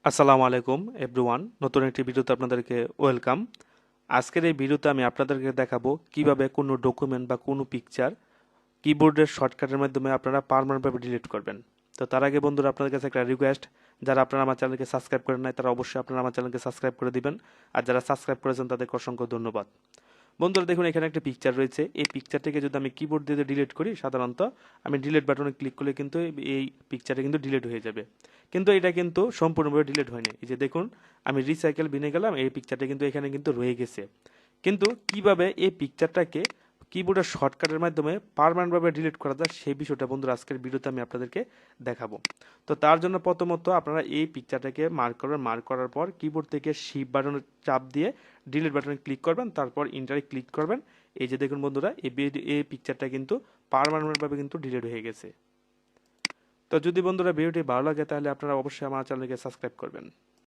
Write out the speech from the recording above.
আসসালামু আলাইকুম এভরিওয়ান, নতুন একটি ভিডিওতে আপনাদেরকে ওয়েলকাম। আজকের এই ভিডিওতে আমি আপনাদেরকে দেখাবো কিভাবে কোনো ডকুমেন্ট বা কোনো পিকচার কিবোর্ডের শর্টকাটের মাধ্যমে আপনারা পার্মানেন্টভাবে ডিলিট করবেন। তো তার আগে বন্ধুরা, আপনাদের কাছে একটা রিকোয়েস্ট, যারা আপনারা আমার চ্যানেলকে সাবস্ক্রাইব করেন নাই তারা অবশ্যই আপনারা আমার চ্যানেলকে সাবস্ক্রাইব করে দিবেন, আর যারা সাবস্ক্রাইব করেছেন তাদেরকে অসংখ্য ধন্যবাদ। বন্ধুরা দেখুন, এখানে একটা পিকচার রয়েছে। এই পিকচারটিকে যদি আমি কিবোর্ড দিয়ে ডিলিট করি, সাধারণত আমি ডিলিট বাটনে ক্লিক করলে কিন্তু এই পিকচারটা কিন্তু ডিলিট হয়ে যাবে, কিন্তু এটা কিন্তু সম্পূর্ণভাবে ডিলিট হয়নি। এই যে দেখুন, আমি রিসাইকেল বিনে গেলাম, এই পিকচারটা কিন্তু এখানে কিন্তু রয়ে গেছে। কিন্তু কিভাবে এই পিকচারটাকে কিবোর্ডের শর্টকাটের মাধ্যমে পার্মানেন্টভাবে ডিলিট করা যায় সেই বিষয়টা বন্ধুরা আজকের ভিডিওতে আমি আপনাদেরকে দেখাবো। তো তার জন্য প্রথমত আপনারা এই পিকচারটাকে মার্ক করবেন। মার্ক করার পর কিবোর্ড থেকে শিফট বাটনের চাপ দিয়ে ডিলিট বাটনে ক্লিক করবেন, তারপর ইন্টারে ক্লিক করবেন। এই যে দেখুন বন্ধুরা, এই পিকচারটা কিন্তু পার্মানেন্টভাবে কিন্তু ডিলিট হয়ে গেছে। তো যদি বন্ধুরা ভিডিওটি ভালো লাগে তাহলে আপনারা অবশ্যই আমার চ্যানেলকে সাবস্ক্রাইব করবেন।